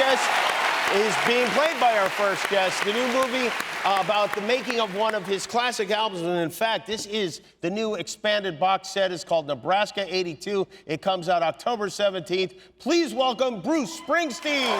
guest is being played by our first guest. The new movie about the making of one of his classic albums. And in fact, this is the new expanded box set. It's called Nebraska '82. It comes out October 17th. Please welcome Bruce Springsteen.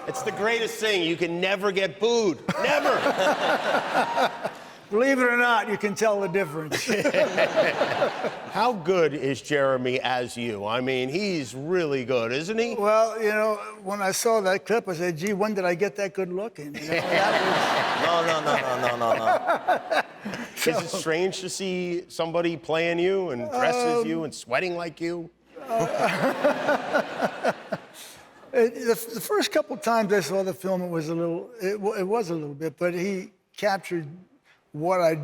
It's the greatest thing. You can never get booed. Never. Believe it or not, you can tell the difference. How good is Jeremy as you? I mean, he's really good, isn't he? Well, you know, when I saw that clip, I said, gee, when did I get that good looking? You know, that No. Is it strange to see somebody playing you and dresses you and sweating like you? The first couple times I saw the film, it was a little bit, but he captured what I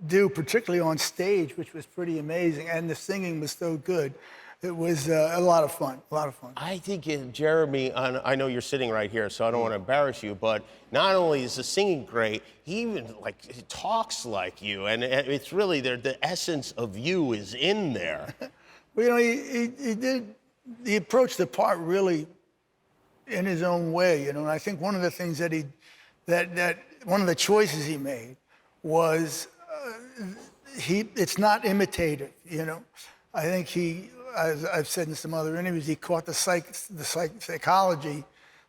do, particularly on stage, which was pretty amazing, and the singing was so good. It was a lot of fun, I think Jeremy, I know you're sitting right here, so I don't want to embarrass you, but not only is the singing great, he even he talks like you, and it's really the essence of you is in there. Well, you know, he approached the part really in his own way, you know, and I think one of the things that one of the choices he made was it's not imitative, you know. I think as I've said in some other interviews, he caught the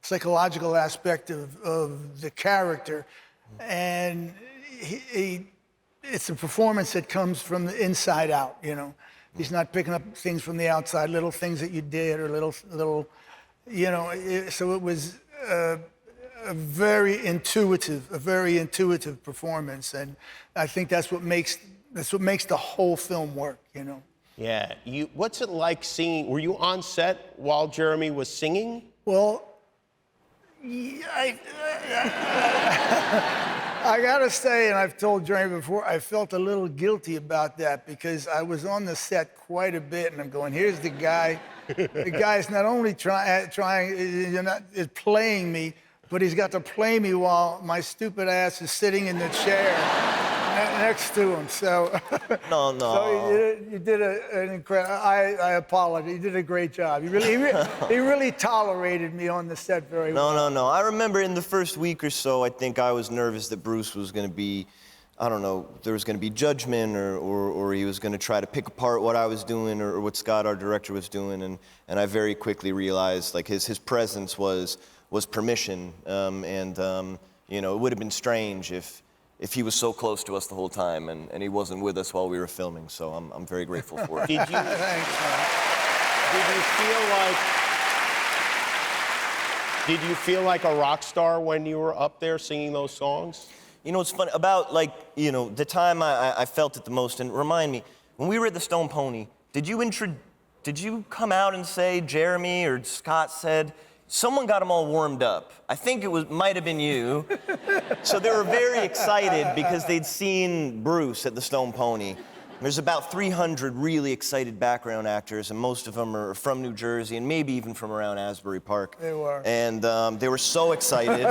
psychological aspect of the character, and it's a performance that comes from the inside out, you know. He's not picking up things from the outside, little things that you did or little. You know, so it was a very intuitive performance, and I think that's what makes the whole film work. You know. Yeah. What's it like singing? Were you on set while Jeremy was singing? Well, I gotta say, and I've told Jeremy before, I felt a little guilty about that because I was on the set quite a bit, and I'm going, here's the guy. The guy's not only is playing me, but he's got to play me while my stupid ass is sitting in the chair next to him. So, no. So you did an incredible. I apologize. You did a great job. He really tolerated me on the set very well. No. I remember in the first week or so, I think I was nervous that Bruce was going to be, I don't know, there was going to be judgment or he was going to try to pick apart what I was doing or what Scott, our director, was doing. And I very quickly realized, like, his presence was permission. You know, it would have been strange if he was so close to us the whole time and he wasn't with us while we were filming. So I'm very grateful for it. Thanks, man. Did you feel like a rock star when you were up there singing those songs? You know, it's funny about, like, you know, the time I felt it the most. And remind me, when we were at the Stone Pony, did you come out and say, Jeremy or Scott said, someone got them all warmed up? I think might have been you. So they were very excited because they'd seen Bruce at the Stone Pony. There's about 300 really excited background actors, and most of them are from New Jersey and maybe even from around Asbury Park. They were. And they were so excited.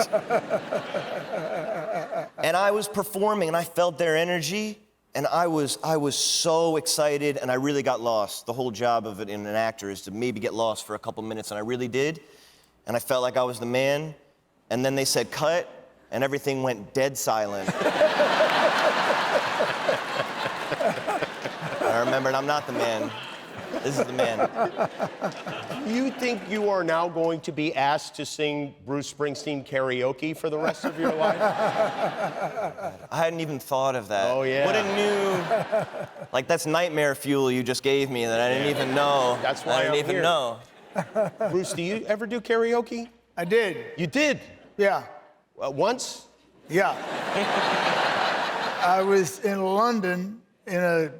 And I was performing, and I felt their energy, and I was so excited, and I really got lost. The whole job of it in an actor is to maybe get lost for a couple minutes, and I really did. And I felt like I was the man, and then they said cut, and everything went dead silent. I remembered I'm not the man. This is the man. Do you think you are now going to be asked to sing Bruce Springsteen karaoke for the rest of your life? I hadn't even thought of that. Oh, yeah. What a new... Like, that's nightmare fuel you just gave me that I didn't even know. That's why I didn't I'm even here. know. Bruce, do you ever do karaoke? I did. You did? Yeah. Once? Yeah. I was in London in a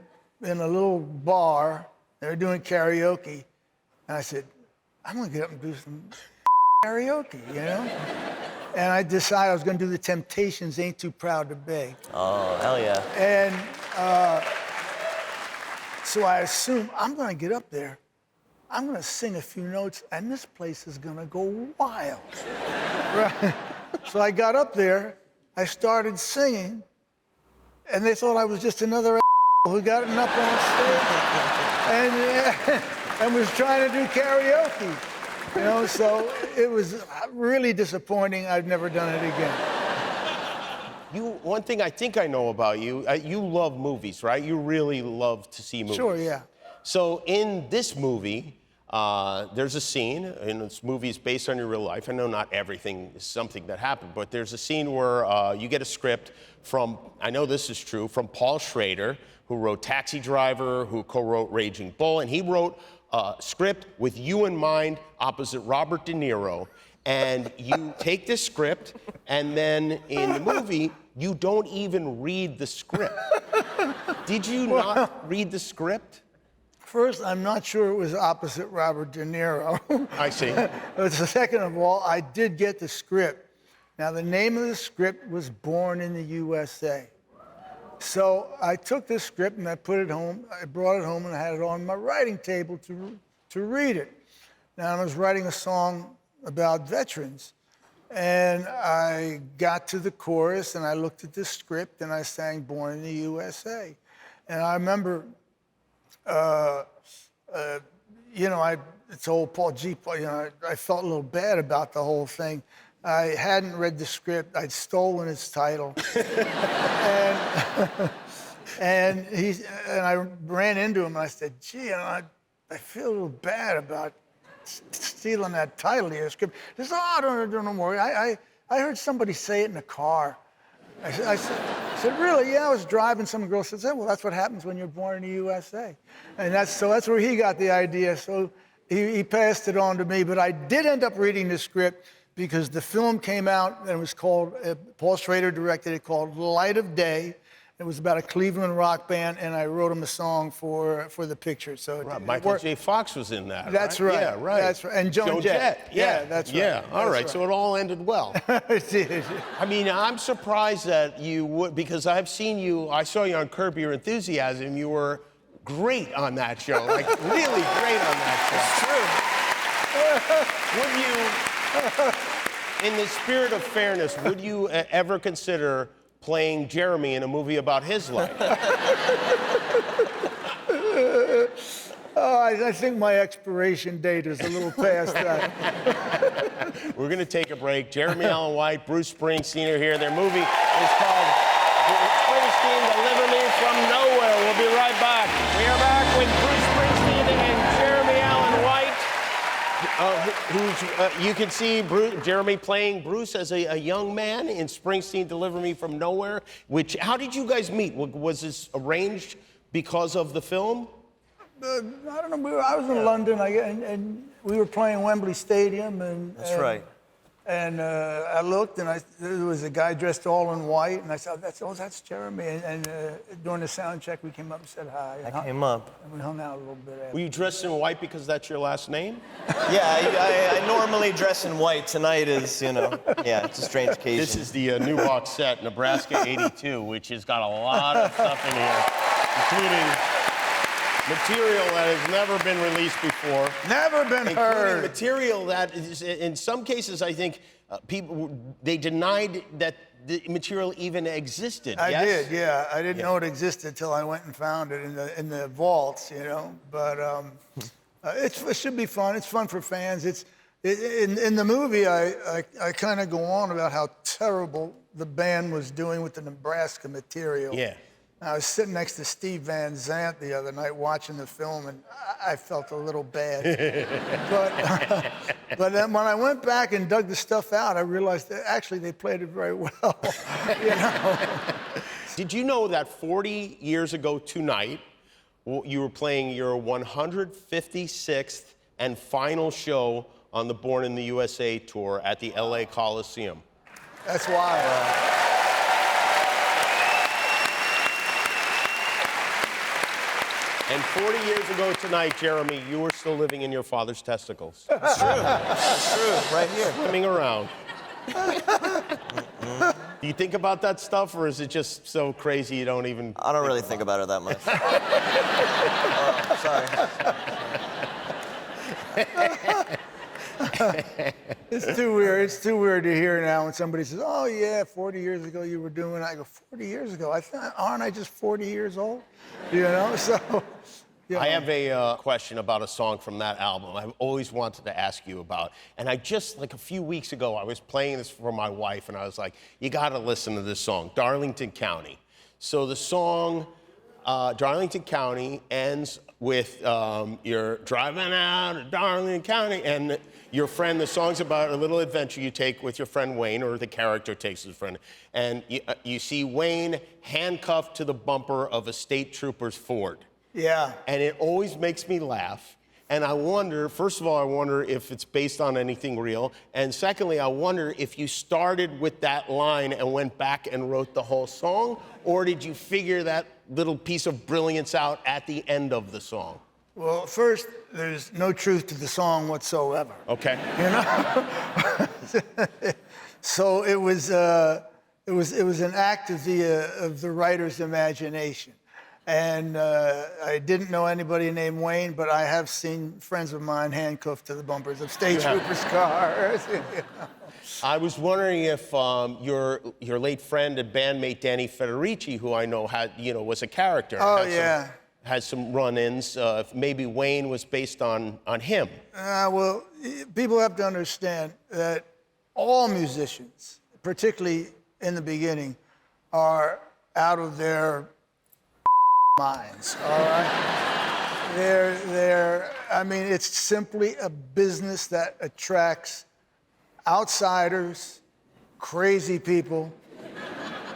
little bar. They were doing karaoke. And I said, I'm going to get up and do some karaoke, you know? And I decided I was going to do the Temptations' Ain't Too Proud to Beg. Oh, hell yeah. And so I assumed I'm going to get up there. I'm going to sing a few notes, and this place is going to go wild. Right? So I got up there. I started singing, and they thought I was just another who got up on stage and was trying to do karaoke. You know, so it was really disappointing. I've never done it again. One thing I think I know about you, you love movies, right? You really love to see movies. Sure, yeah. So in this movie, there's a scene, and this movie is based on your real life. I know not everything is something that happened, but there's a scene where you get a script from, I know this is true, from Paul Schrader, who wrote Taxi Driver, who co-wrote Raging Bull, and he wrote a script with you in mind opposite Robert De Niro. And you take this script, and then in the movie, you don't even read the script. Did you not read the script? First, I'm not sure it was opposite Robert De Niro. I see. But second of all, I did get the script. Now, the name of the script was Born in the USA. So I took this script and I put it home. I brought it home and I had it on my writing table to read it. Now, I was writing a song about veterans. And I got to the chorus and I looked at the script and I sang Born in the USA. And I remember, it's old Paul G. I felt a little bad about the whole thing. I hadn't read the script. I'd stolen its title. and I ran into him and I said, gee, I feel a little bad about stealing that title of your script. He said, oh, don't worry. I heard somebody say it in the car. I said, really? Yeah, I was driving. Some girl said, well, that's what happens when you're born in the USA. And that's where he got the idea. So he passed it on to me. But I did end up reading the script because the film came out and it was called, Paul Schrader directed it, called Light of Day. It was about a Cleveland rock band, and I wrote him a song for the picture. So right, Michael J. Fox was in that. That's right. right. Yeah, right. That's right. And Joan Jett. Yeah, that's right. Yeah, all that's right. So it all ended well. I mean, I'm surprised that you would, because I saw you on Curb Your Enthusiasm. You were great on that show, like really great on that show. Would you, in the spirit of fairness, would you ever consider playing Jeremy in a movie about his life? I think my expiration date is a little past that. We're going to take a break. Jeremy Allen White, Bruce Springsteen are here. Their movie is called Springsteen, Deliver Me From Nowhere. We'll be right back. We are back with Bruce Springsteen and Jeremy Allen White. You can see Jeremy playing Bruce as a young man in Springsteen, Deliver Me From Nowhere. How did you guys meet? Was this arranged because of the film? I don't know. I was in London, and we were playing Wembley Stadium, That's right. And I looked, and there was a guy dressed all in white, and I said, that's Jeremy. And during the sound check, we came up and said hi. I came up. And we hung out a little bit after. Were you dressed in white because that's your last name? Yeah, I normally dress in white. Tonight is, it's a strange occasion. This is the new box set, Nebraska '82, which has got a lot of stuff in here, including material that has never been released before. Never been heard. Material that is, in some cases, I think they denied that the material even existed. I did, yeah. I didn't know it existed till I went and found it in the vaults, But it should be fun. It's fun for fans. In the movie, I kind of go on about how terrible the band was doing with the Nebraska material. Yeah. I was sitting next to Steve Van Zandt the other night watching the film, and I felt a little bad. but then when I went back and dug the stuff out, I realized that actually they played it very well. Did you know that 40 years ago tonight, you were playing your 156th and final show on the Born in the USA tour at the LA Coliseum? That's wild. And 40 years ago tonight, Jeremy, you were still living in your father's testicles. It's true. It's true. Right here. Swimming around. Do you think about that stuff, or is it just so crazy you don't even... I don't really think about it that much. Sorry. It's too weird. It's too weird to hear now when somebody says, "Oh yeah, 40 years ago you were doing." I go, 40 years ago? Aren't I just 40 years old? You know. So. Yeah. I have a question about a song from that album I've always wanted to ask you about. And I just, like a few weeks ago, I was playing this for my wife, and I was like, you gotta listen to this song, Darlington County. So the song, Darlington County, ends with you're driving out of Darlington County, and your friend, the song's about a little adventure you take with your friend Wayne, or the character takes his friend, and you see Wayne handcuffed to the bumper of a state trooper's Ford. Yeah. And it always makes me laugh. And I wonder, first of all, I wonder if it's based on anything real. And secondly, I wonder if you started with that line and went back and wrote the whole song, or did you figure that little piece of brilliance out at the end of the song? Well, first, there's no truth to the song whatsoever. Okay. You know? So it was an act of the writer's imagination. And I didn't know anybody named Wayne, but I have seen friends of mine handcuffed to the bumpers of state troopers' cars. You know? I was wondering if your late friend and bandmate Danny Federici, who I know was a character, had some run-ins. If maybe Wayne was based on him. Well, people have to understand that all musicians, particularly in the beginning, are out of their minds, all right? I mean, it's simply a business that attracts outsiders, crazy people,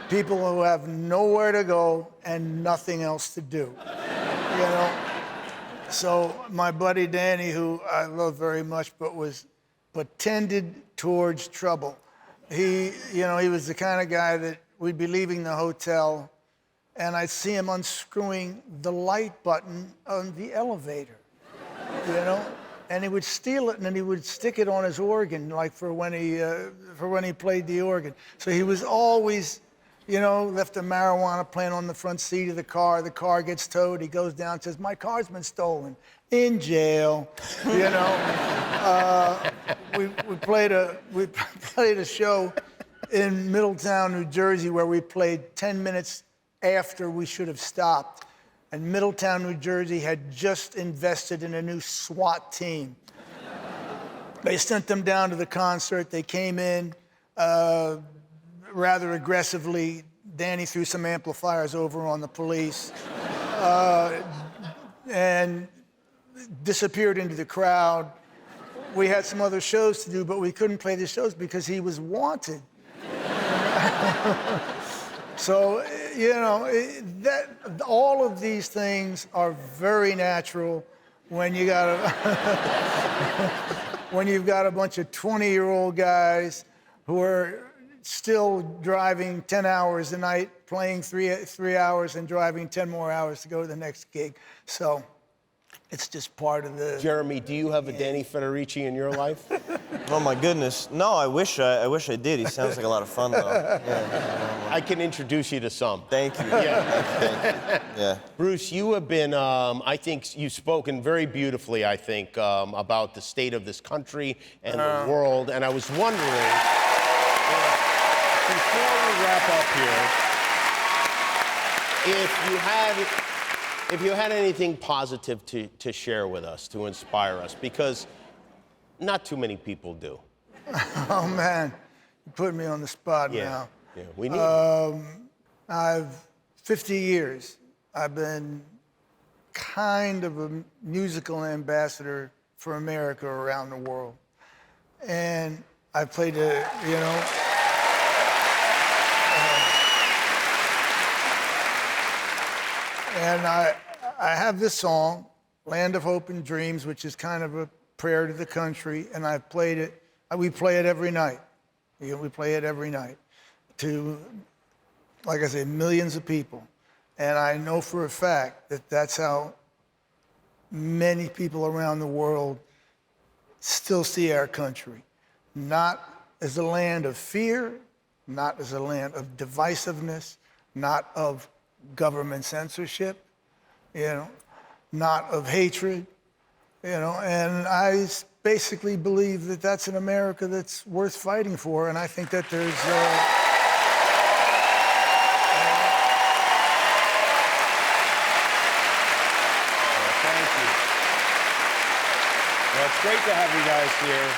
people who have nowhere to go and nothing else to do, you know? So my buddy Danny, who I love very much, but tended towards trouble. He was the kind of guy that we'd be leaving the hotel and I'd see him unscrewing the light button on the elevator, you know? And he would steal it and then he would stick it on his organ, like for when he played the organ. So he was always, left a marijuana plant on the front seat of the car gets towed, he goes down and says, "My car's been stolen." In jail, you know? We played a show in Middletown, New Jersey, where we played 10 minutes after we should have stopped. And Middletown, New Jersey had just invested in a new SWAT team. They sent them down to the concert. They came in rather aggressively. Danny threw some amplifiers over on the police and disappeared into the crowd. We had some other shows to do, but we couldn't play the shows because he was wanted. So, all of these things are very natural when you've got a bunch of 20-year-old guys who are still driving 10 hours a night, playing three hours and driving 10 more hours to go to the next gig. So it's just part of the... Jeremy, do you have a Danny Federici in your life? Oh my goodness. No, I wish I did. He sounds like a lot of fun though. Yeah. I can introduce you to some. Thank you. Yeah. Thank you. Yeah. Bruce, you have been, I think you've spoken very beautifully, I think, about the state of this country and the world. And I was wondering, before we wrap up here, if you had anything positive to share with us, to inspire us, because not too many people do. Oh, man. You put me on the spot now. Yeah, we need I've 50 years. I've been kind of a musical ambassador for America around the world. And I played and I have this song, Land of Hope and Dreams, which is kind of a prayer to the country, and I've played it. We play it every night. We play it every night to, like I say, millions of people. And I know for a fact that that's how many people around the world still see our country, not as a land of fear, not as a land of divisiveness, not of government censorship, not of hatred, and I basically believe that that's an America that's worth fighting for, and I think that there's Thank you. Well, it's great to have you guys here.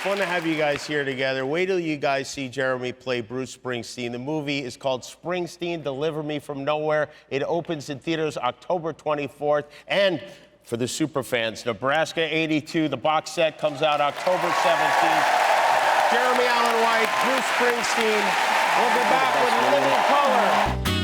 Fun to have you guys here together. Wait till you guys see Jeremy play Bruce Springsteen. The movie is called Springsteen, Deliver Me From Nowhere. It opens in theaters October 24th. And for the superfans, Nebraska 82, the box set comes out October 17th. Jeremy Allen White, Bruce Springsteen. We'll be back with Living Color.